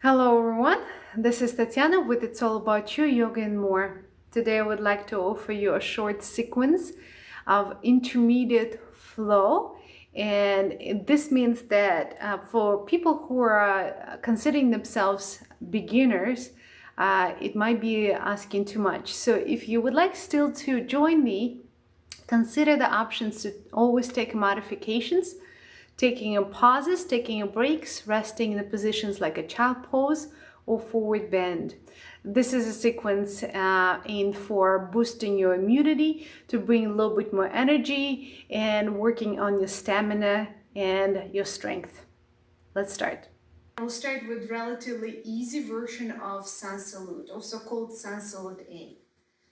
Hello everyone, this is Tatiana with It's All About You, Yoga and More. Today I would like to offer you a short sequence of intermediate flow, and this means that for people who are considering themselves beginners, it might be asking too much. So if you would like still to join me, consider the options to always take modifications, taking a pauses, taking a breaks, resting in the positions like a child pose or forward bend. This is a sequence aimed for boosting your immunity, to bring a little bit more energy and working on your stamina and your strength. Let's start. We'll start with relatively easy version of sun salute, also called sun salute A.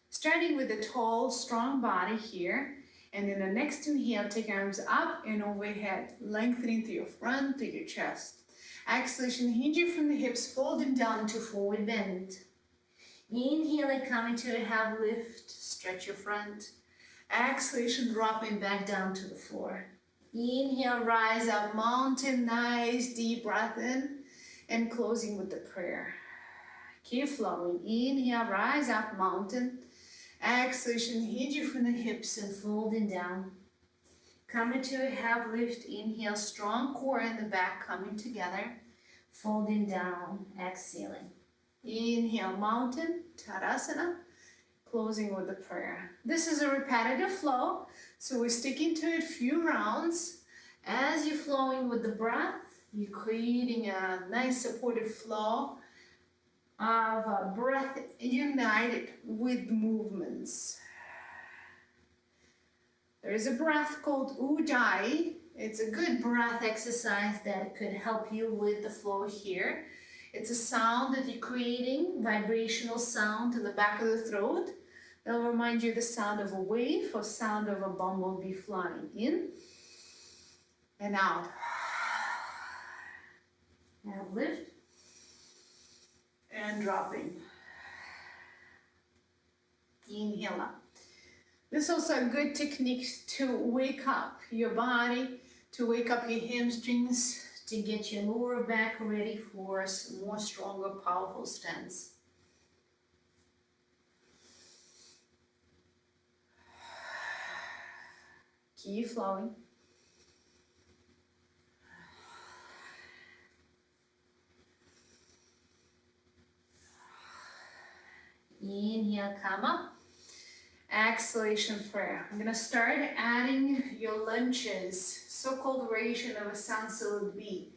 Starting with a tall, strong body here, and in the next inhale, take arms up and overhead, lengthening to your front, to your chest. Exhalation, hinge you from the hips, folding down to forward bend. Inhale, coming to a half lift, stretch your front. Exhalation, dropping back down to the floor. Inhale, rise up, mountain, nice deep breath in, and closing with the prayer. Keep flowing. Inhale, rise up, mountain. Exhalation, hinge you from the hips and folding down. Coming to a half lift, inhale, strong core in the back coming together. Folding down, exhaling. Inhale, mountain, Tadasana, closing with the prayer. This is a repetitive flow, so we're sticking to it a few rounds. As you're flowing with the breath, you're creating a nice supportive flow of breath united with movements. There is a breath called Ujjayi. It's a good breath exercise that could help you with the flow here. It's a sound that you're creating, vibrational sound in the back of the throat. That'll remind you the sound of a wave or sound of a bumblebee flying in and out. Now lift and dropping. Inhale up. This is also a good technique to wake up your body, to wake up your hamstrings, to get your lower back ready for a more stronger, powerful stance. Keep flowing. Inhale, come up. Exhalation prayer. I'm going to start adding your lunges, so-called variation of a sun salute B.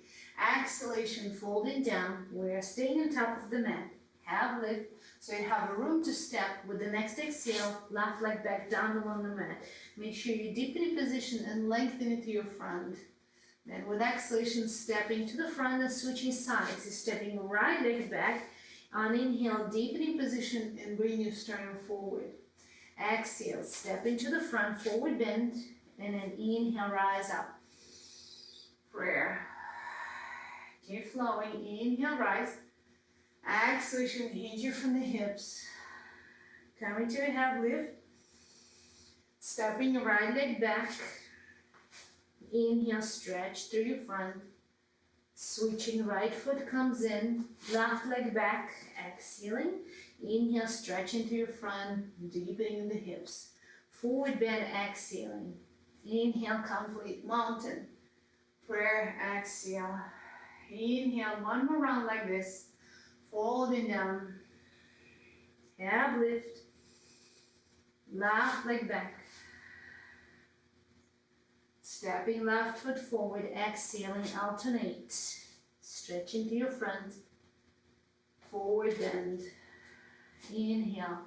Exhalation, folding down. We're staying on top of the mat. Half lift, so you have a room to step. With the next exhale, left leg back down along the mat. Make sure you deepen in position and lengthen it to your front. Then with exhalation, stepping to the front and switching sides. You're stepping right leg back. On inhale, deepen in position and bring your sternum forward. Exhale, step into the front, forward bend, and then inhale, rise up. Prayer. Keep flowing. Inhale, rise. Exhalation, hinge you from the hips. Coming to a half lift. Stepping your right leg back. Inhale, stretch through your front. Switching, right foot comes in, left leg back, exhaling. Inhale, stretch into your front, deepening in the hips. Forward bend, exhaling. Inhale, complete mountain. Prayer, exhale. Inhale, one more round like this. Folding down. Half lift. Left leg back. Stepping left foot forward, exhaling, alternate. Stretch into your front. Forward bend. Inhale.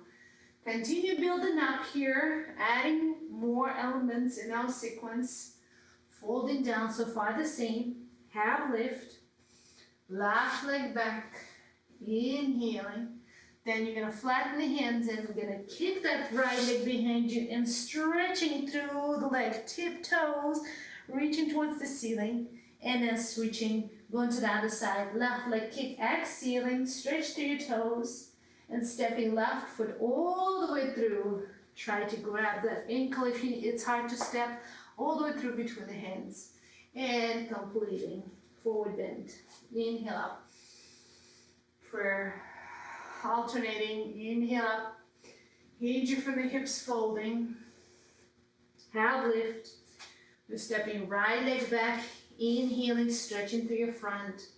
Continue building up here, adding more elements in our sequence. Folding down, so far the same. Half lift. Left leg back. Inhaling. Then you're going to flatten the hands and we're going to kick that right leg behind you and stretching through the leg, tiptoes, reaching towards the ceiling, and then switching, going to the other side. Left leg kick, exhaling, stretch through your toes, and stepping left foot all the way through. Try to grab that ankle if it's hard to step, all the way through between the hands. And completing, forward bend. Inhale up. prayer. Alternating, inhale up, hinge from the hips folding, half lift. You're stepping right leg back, inhaling, stretching through your front.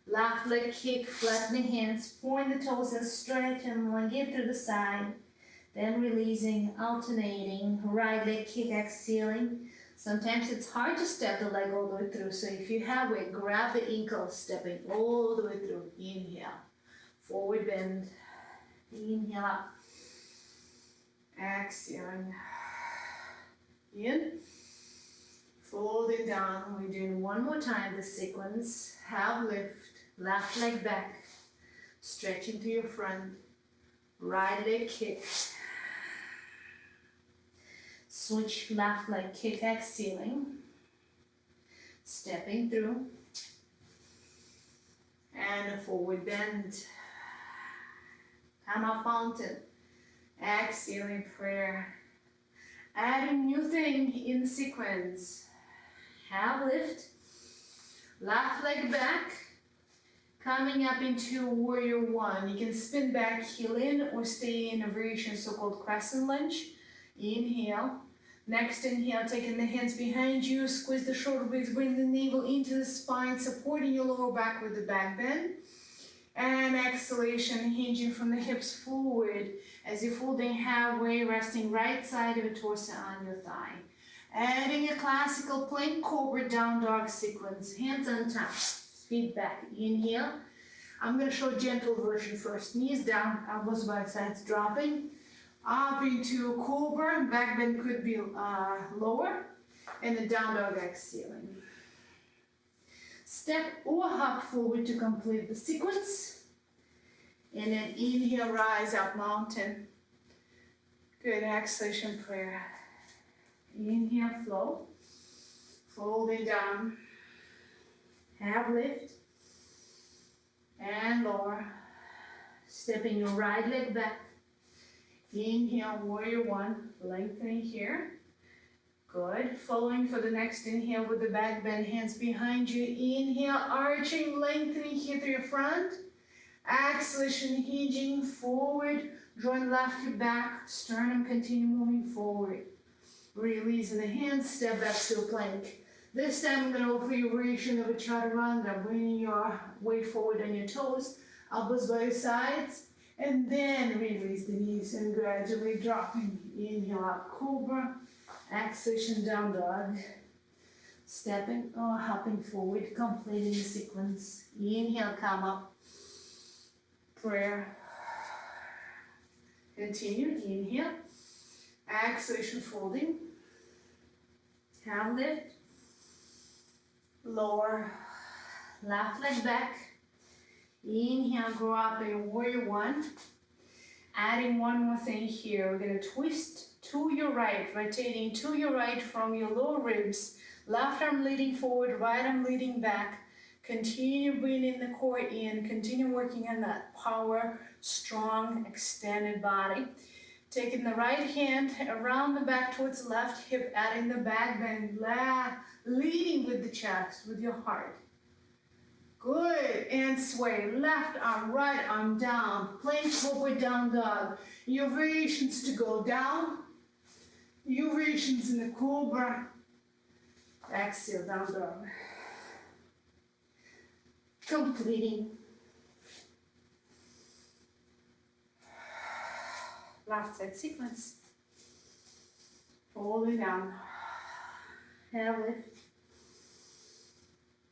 Left leg kick, flatten the hands, point the toes and stretch and lung it through the side. Then releasing, alternating, right leg kick, exhaling. Sometimes it's hard to step the leg all the way through, so if you have it, grab the ankle, stepping all the way through. Inhale, forward bend, inhale up, exhaling, in, folding down. We're doing one more time the sequence. Half lift, left leg back, stretching to your front, right leg kick, switch left leg kick, exhaling, stepping through, and a forward bend. Come up mountain, exhaling prayer. Adding new thing in sequence. Half lift, left leg back, coming up into warrior one. You can spin back, heel in, or stay in a variation so-called crescent lunge. Inhale. Next inhale, taking the hands behind you, squeeze the shoulder blades, bring the navel into the spine, supporting your lower back with the back bend. And exhalation, hinging from the hips forward as you're folding halfway, resting right side of the torso on your thigh. Adding a classical plank cobra down dog sequence. Hands on top, feet back. Inhale. I'm going to show a gentle version first. Knees down, elbows by sides dropping. Up into cobra, back bend could be lower. And the down dog exhaling. Step or hop forward to complete the sequence. And then inhale, rise up mountain. Good, exhalation prayer. Inhale, flow. Folding down. Half lift. And lower. Stepping your right leg back. Inhale, warrior one. Lengthening here. Good. Following for the next inhale with the back bend, hands behind you. Inhale, arching, lengthening here through your front. Exhalation, hinging forward. Drawing left hip back. Sternum continue moving forward. Releasing the hands, step back to a plank. This time I'm going to offer you a variation of a chaturanga, bringing your weight forward on your toes, elbows by your sides, and then release the knees and gradually dropping. Inhale up, cobra. Exhalation, down dog. Stepping or hopping forward, completing the sequence. Inhale, come up. Prayer. Continue. Inhale. Exhalation, folding. Half lift. Lower. Left leg back. Inhale, grow up in warrior one. Adding one more thing here. We're going to twist to your right, rotating to your right from your lower ribs. Left arm leading forward, right arm leading back. Continue bringing the core in. Continue working on that power, strong, extended body. Taking the right hand around the back towards the left hip, adding the back bend, leading with the chest, with your heart. Good, and sway, left arm, right arm down, plank forward, down dog. Your variations to go down, your variations in the cobra. Exhale, down dog. Completing. Left side sequence. Fold it down. Half lift.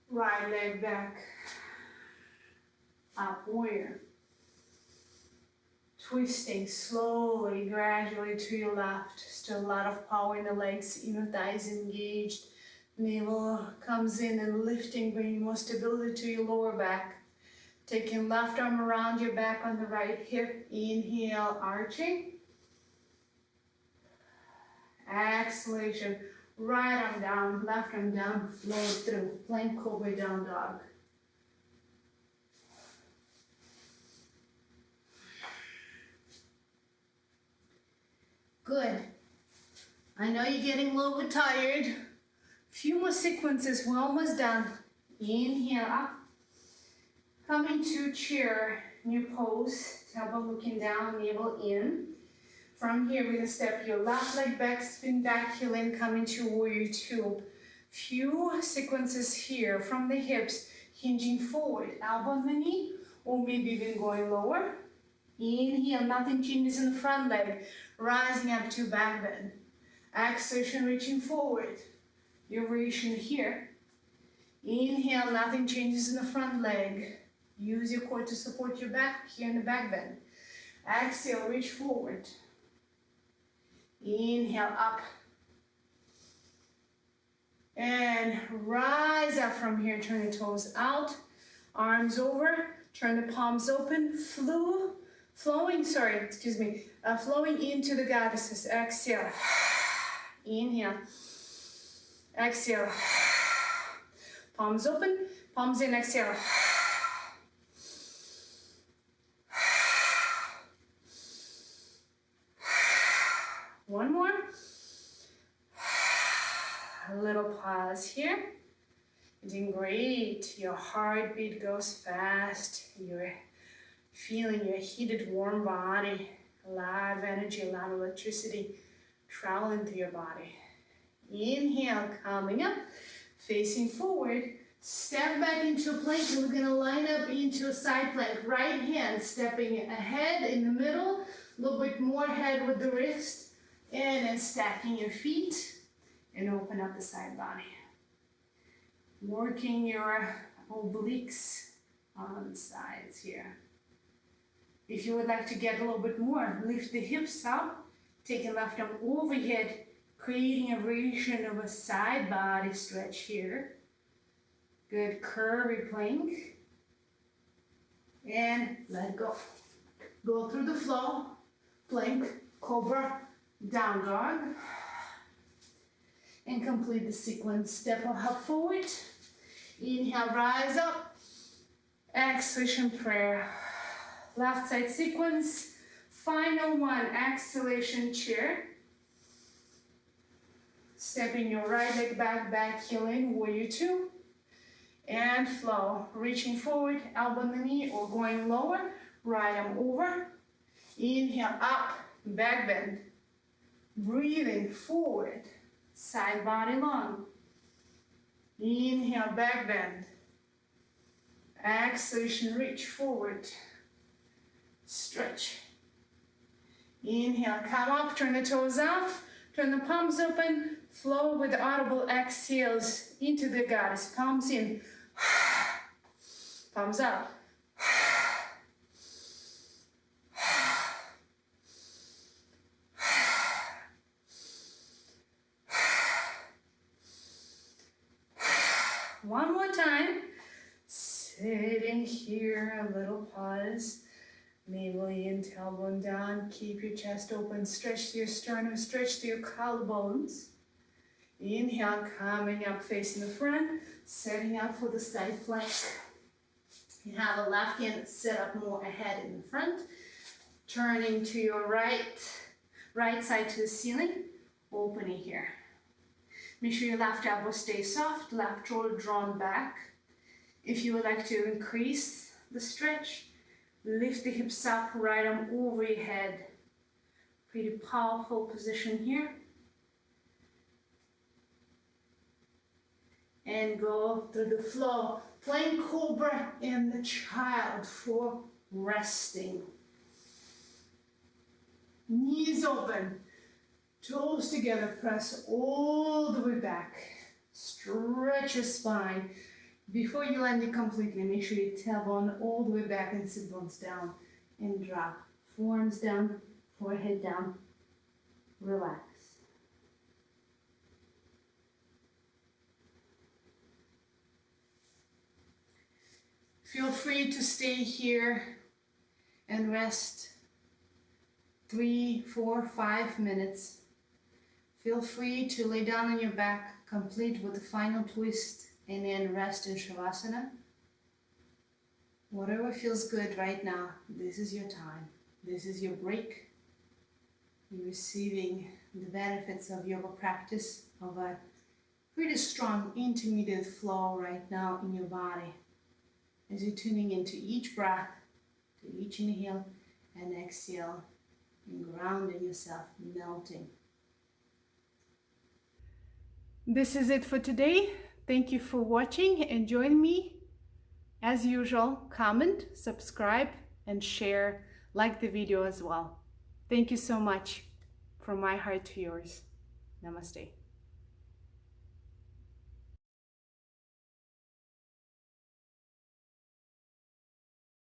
Right leg back. Up warrior. Twisting slowly, gradually to your left. Still a lot of power in the legs, inner thighs engaged. Navel comes in and lifting, bringing more stability to your lower back. Taking left arm around your back on the right hip. Inhale, arching. Exhalation. Right arm down, left arm down, flow through. Plank cobra, down dog. Good. I know you're getting a little bit tired. Few more sequences, we're almost done. Inhale up. Coming to chair. new pose, tailbone looking down, navel in. From here, we're gonna step your left leg back, spin back, heel in, come into warrior two. Few sequences here from the hips, hinging forward, elbow on the knee, or maybe even going lower. Inhale, nothing changes in the front leg, rising up to back bend. Exhalation, reaching forward. Your variation here. Inhale, nothing changes in the front leg. Use your core to support your back here in the back bend. Exhale, reach forward. Inhale, up. And rise up from here, turn the toes out, arms over, turn the palms open, flowing into the goddesses. Exhale, inhale, exhale, palms open, palms in, exhale. One more. A little pause here. You're doing great. Your heartbeat goes fast. You're feeling your heated, warm body. A lot of energy, a lot of electricity traveling through your body. Inhale, coming up, facing forward. Step back into a plank, and we're gonna line up into a side plank. Right hand stepping ahead in the middle, a little bit more head with the wrist, and then stacking your feet. And open up the side body. Working your obliques on the sides here. If you would like to get a little bit more, lift the hips up, take a left arm overhead, creating a variation of a side body stretch here. Good, curvy plank. And let go. Go through the flow, plank, cobra, down dog. And complete the sequence. Step or hop forward. Inhale, rise up. Exhalation, prayer. Left side sequence. Final one, exhalation, chair. Stepping your right leg back, back heel in, warrior two. And flow. Reaching forward, elbow on the knee, or going lower. Right arm over. Inhale, up, back bend. Breathing forward. Side body long. Inhale, back bend. Exhalation, reach forward. Stretch. Inhale, come up, turn the toes out, turn the palms open, flow with audible exhales into the goddess. Palms in, palms out. One more time. Sitting here, a little pause. Navel in, tailbone down. Keep your chest open. Stretch to your sternum, stretch to your collarbones. Inhale, coming up, facing the front. Setting up for the side plank. You have a left hand set up more ahead in the front. Turning to your right side to the ceiling. Opening here. Make sure your left elbow stays soft, left shoulder drawn back. If you would like to increase the stretch, lift the hips up, right arm over your head. Pretty powerful position here. And go through the flow. Plank cobra and the child for resting. Knees open. Toes together, press all the way back. Stretch your spine. Before you land it completely, make sure your tailbone all the way back and sit bones down. And drop. Forearms down, forehead down. Relax. Feel free to stay here and rest 3, 4, 5 minutes. Feel free to lay down on your back, complete with the final twist, and then rest in Shavasana. Whatever feels good right now, this is your time. This is your break. You're receiving the benefits of yoga practice, of a pretty strong intermediate flow right now in your body. As you're tuning into each breath, to each inhale and exhale, and grounding yourself, melting. This is it for today. Thank you for watching and join me. As usual, comment, subscribe, and share, like the video as well. Thank you so much. From my heart to yours. Namaste.